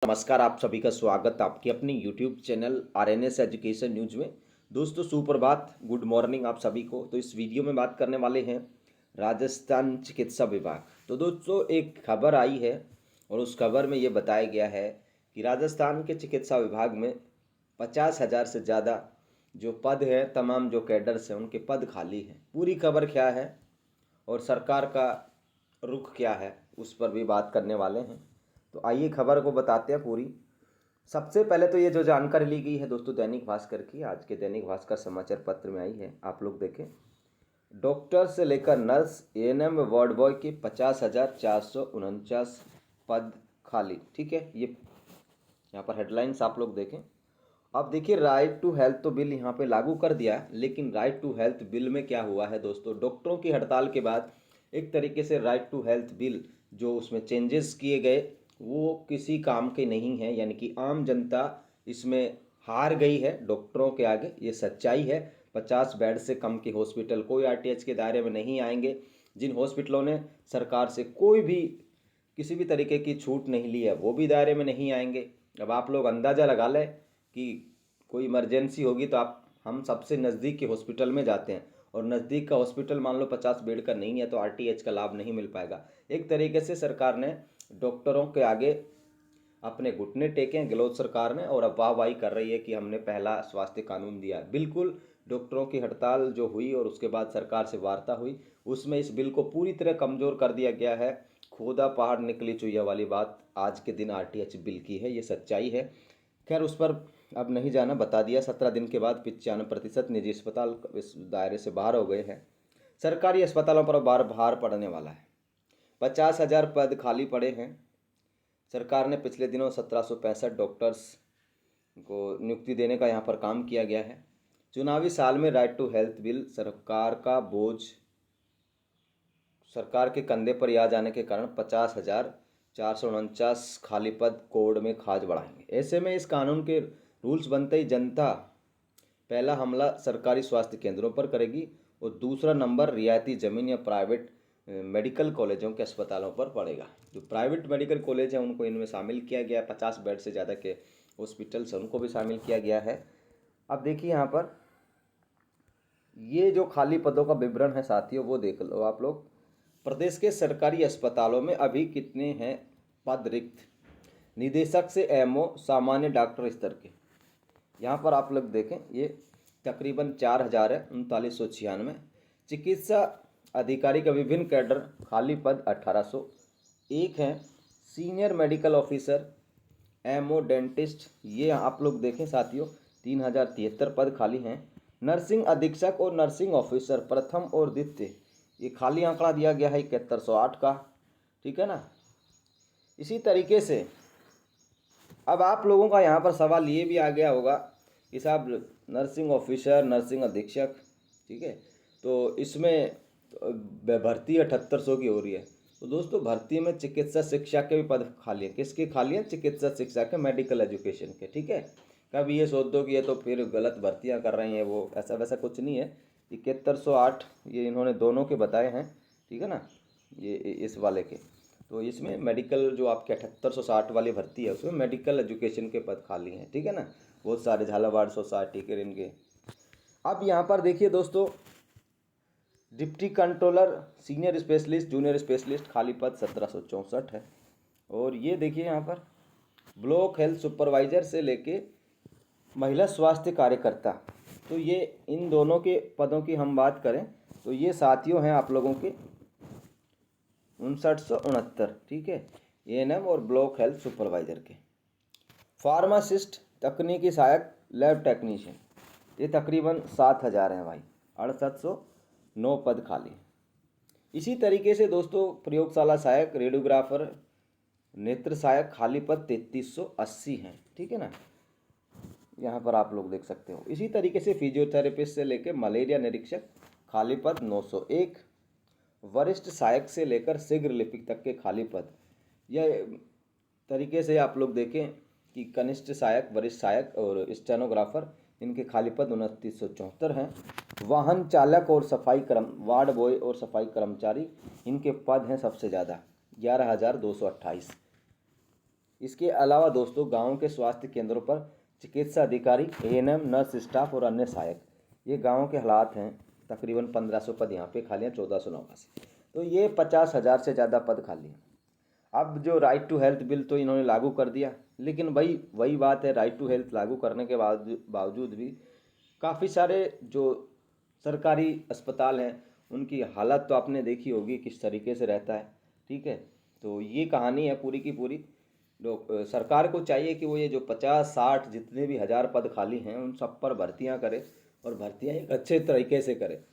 नमस्कार, आप सभी का स्वागत आपके अपने YouTube channel RNS education news में। दोस्तों सुप्रभात, गुड मॉर्निंग आप सभी को। तो इस वीडियो में बात करने वाले हैं राजस्थान चिकित्सा विभाग। तो दोस्तों एक खबर आई है और उस खबर में ये बताया गया है कि राजस्थान के चिकित्सा विभाग में 50,000 से ज़्यादा जो पद हैं, तमाम जो कैडर्स हैं उनके पद खाली हैं। पूरी खबर क्या है और सरकार का रुख क्या है उस पर भी बात करने वाले हैं। तो आइए खबर को बताते हैं पूरी। सबसे पहले तो ये जो जानकारी ली गई है दोस्तों दैनिक भास्कर की, आज के दैनिक भास्कर समाचार पत्र में आई है, आप लोग देखें। डॉक्टर से लेकर नर्स, एएनएम, वार्ड बॉय के 50,449 पद खाली। ठीक है, ये यहाँ पर हेडलाइंस आप लोग देखें। अब देखिए, राइट टू हेल्थ तो बिल यहाँ पे लागू कर दिया, लेकिन राइट टू हेल्थ बिल में क्या हुआ है दोस्तों, डॉक्टरों की हड़ताल के बाद एक तरीके से राइट टू हेल्थ बिल जो उसमें चेंजेस किए गए वो किसी काम के नहीं है, यानी कि आम जनता इसमें हार गई है डॉक्टरों के आगे, ये सच्चाई है। 50 बेड से कम के हॉस्पिटल कोई आरटीएच के दायरे में नहीं आएंगे। जिन हॉस्पिटलों ने सरकार से कोई भी किसी भी तरीके की छूट नहीं ली है वो भी दायरे में नहीं आएंगे। अब आप लोग अंदाज़ा लगा लें कि कोई इमरजेंसी होगी तो हम सबसे नज़दीक के हॉस्पिटल में जाते हैं, और नज़दीक का हॉस्पिटल मान लो 50 बेड का नहीं है तो आरटीएच का लाभ नहीं मिल पाएगा। एक तरीके से सरकार ने डॉक्टरों के आगे अपने घुटने टेके हैं, गहलोत सरकार ने, और अब वाहवाही कर रही है कि हमने पहला स्वास्थ्य कानून दिया। बिल्कुल, डॉक्टरों की हड़ताल जो हुई और उसके बाद सरकार से वार्ता हुई उसमें इस बिल को पूरी तरह कमज़ोर कर दिया गया है। खोदा पहाड़ निकली चुईया वाली बात आज के दिन आरटीएच बिल की है, ये सच्चाई है। खैर उस पर अब नहीं जाना, बता दिया। 17 दिन के बाद 95% निजी अस्पताल इस दायरे से बाहर हो गए हैं। सरकारी अस्पतालों पर बार भार पड़ने वाला है। 50,000 पद खाली पड़े हैं। सरकार ने पिछले दिनों 1765 डॉक्टर्स को नियुक्ति देने का यहाँ पर काम किया गया है। चुनावी साल में राइट टू हेल्थ बिल सरकार का बोझ सरकार के कंधे पर आ जाने के कारण 50,449 खाली पद कोड में खाज बढ़ाएंगे। ऐसे में इस कानून के रूल्स बनते ही जनता पहला हमला सरकारी स्वास्थ्य केंद्रों पर करेगी और दूसरा नंबर रियायती ज़मीन या प्राइवेट मेडिकल कॉलेजों के अस्पतालों पर पड़ेगा। जो प्राइवेट मेडिकल कॉलेज हैं उनको इनमें शामिल किया गया है। 50 बेड से ज़्यादा के हॉस्पिटल्स हैं उनको भी शामिल किया गया है। अब देखिए यहाँ पर ये जो खाली पदों का विवरण है साथियों वो देख लो आप लोग। प्रदेश के सरकारी अस्पतालों में अभी कितने हैं पद रिक्त? निदेशक से एमओ, सामान्य डॉक्टर स्तर के, यहाँ पर आप लोग देखें ये तकरीबन 4,000 है, 3996। चिकित्सा अधिकारी का विभिन्न कैडर खाली पद 1801 हैं। Senior medical officer, MO, dentist, ये आप लोग देखें साथियों 3073 पद खाली हैं। नर्सिंग अधीक्षक और नर्सिंग ऑफिसर प्रथम और द्वितीय, ये खाली आंकड़ा दिया गया है 7108 का। ठीक है ना। इसी तरीके से अब आप लोगों का यहाँ पर सवाल ये भी आ गया होगा कि साहब नर्सिंग ऑफिसर, नर्सिंग अधीक्षक, ठीक है, तो इसमें भर्ती 7800 की हो रही है। तो दोस्तों भर्ती में चिकित्सा शिक्षा के भी पद खाली हैं। किसके खाली हैं? चिकित्सा शिक्षा के, मेडिकल एजुकेशन के। ठीक है, कभी ये सोच दो कि ये तो फिर गलत भर्तियाँ कर रही हैं वो, ऐसा वैसा कुछ नहीं है। 7108 ये इन्होंने दोनों के बताए हैं। ठीक है ना, ये इस वाले के, तो इसमें मेडिकल जो आपके 7860 वाली भर्ती है उसमें मेडिकल एजुकेशन के पद खाली हैं। ठीक है ना, बहुत सारे झालावाड़ सोसाइटी के इनके। अब यहाँ पर देखिए दोस्तों, deputy controller, senior specialist, junior specialist, खाली पद 1764 है। और ये देखिए यहाँ पर ब्लॉक हेल्थ सुपरवाइजर से लेके महिला स्वास्थ्य कार्यकर्ता, तो ये इन दोनों के पदों की हम बात करें तो ये साथियों हैं आप लोगों के 5969। ठीक है, एएनएम और ब्लॉक हेल्थ सुपरवाइजर के। फार्मासिस्ट, तकनीकी सहायक, लैब टेक्नीशियन, ये तकरीबन 7,000 हैं भाई, 6809 पद खाली। इसी तरीके से दोस्तों प्रयोगशाला सहायक, रेडियोग्राफर, नेत्र सहायक, खाली पद 3380 हैं। ठीक है ना, यहाँ पर आप लोग देख सकते हो। इसी तरीके से फिजियोथेरेपिस्ट से लेकर मलेरिया निरीक्षक, खाली पद 901। वरिष्ठ सहायक से लेकर शीघ्र लिपिक तक के खाली पद, यह तरीके से आप लोग देखें कि कनिष्ठ सहायक, वरिष्ठ सहायक और स्टेनोग्राफर, इनके खाली पद 2974 हैं। वाहन चालक और सफाई वार्ड बॉय और सफाई कर्मचारी, इनके पद हैं सबसे ज़्यादा 11,228। इसके अलावा दोस्तों गाँव के स्वास्थ्य केंद्रों पर चिकित्सा अधिकारी, एएनएम, नर्स स्टाफ और अन्य सहायक, ये गाँव के हालात हैं। तकरीबन 1500 पद यहाँ पे खाली हैं, 1489। तो ये 50,000 से ज़्यादा पद खाली हैं। अब जो राइट टू हेल्थ बिल तो इन्होंने लागू कर दिया, लेकिन वही बात है, राइट टू हेल्थ लागू करने के बावजूद भी काफ़ी सारे जो सरकारी अस्पताल हैं उनकी हालत तो आपने देखी होगी किस तरीके से रहता है। ठीक है, तो ये कहानी है पूरी की पूरी। लोग सरकार को चाहिए कि वो ये जो 50-60 जितने भी हज़ार पद खाली हैं उन सब पर भर्तियां करे, और भर्तियां एक अच्छे तरीके से करे।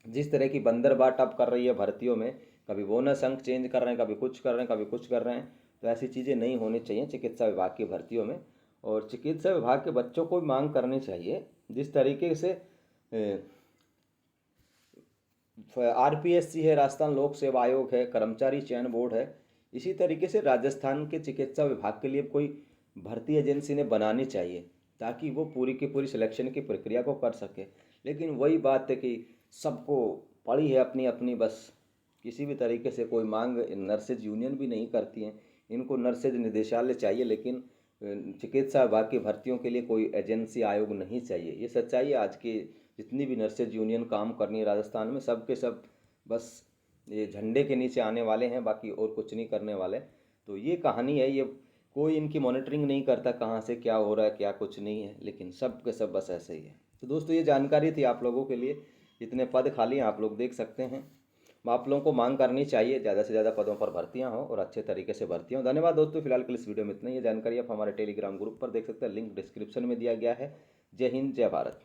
जिस तरह की बंदरबाट अब कर रही है भर्तियों में, कभी बोनस अंक चेंज कर रहे हैं, कभी कुछ कर रहे हैं, कभी कुछ कर रहे हैं, तो ऐसी चीज़ें नहीं होनी चाहिए चिकित्सा विभाग की भर्तियों में। और चिकित्सा विभाग के बच्चों को भी मांग करनी चाहिए, जिस तरीके से आरपीएससी है, राजस्थान लोक सेवा आयोग है, कर्मचारी चयन बोर्ड है, इसी तरीके से राजस्थान के चिकित्सा विभाग के लिए कोई भर्ती एजेंसी ने बनानी चाहिए, ताकि वो पूरी की पूरी सिलेक्शन की प्रक्रिया को कर सके। लेकिन वही बात है कि सबको पड़ी है अपनी अपनी, बस किसी भी तरीके से कोई मांग नर्सेज यूनियन भी नहीं करती हैं। इनको नर्सेज निदेशालय चाहिए, लेकिन चिकित्सा विभाग की भर्तियों के लिए कोई एजेंसी आयोग नहीं चाहिए। ये सच्चाई है। आज की जितनी भी नर्सेज यूनियन काम करनी है राजस्थान में, सब के सब बस ये झंडे के नीचे आने वाले हैं, बाकी और कुछ नहीं करने वाले। तो ये कहानी है, ये कोई इनकी मॉनिटरिंग नहीं करता कहाँ से क्या हो रहा है, क्या कुछ नहीं है, लेकिन सब के सब बस ऐसे ही है। तो दोस्तों ये जानकारी थी आप लोगों के लिए। इतने पद खाली हैं आप लोग देख सकते हैं। आप लोगों को मांग करनी चाहिए ज़्यादा से ज़्यादा पदों पर भर्तियां हो और अच्छे तरीके से भर्तियां हो। धन्यवाद दोस्तों, फिलहाल के लिए इस वीडियो में इतना ही। ये जानकारी आप हमारे टेलीग्राम ग्रुप पर देख सकते हैं, लिंक डिस्क्रिप्शन में दिया गया है। जय हिंद, जय भारत।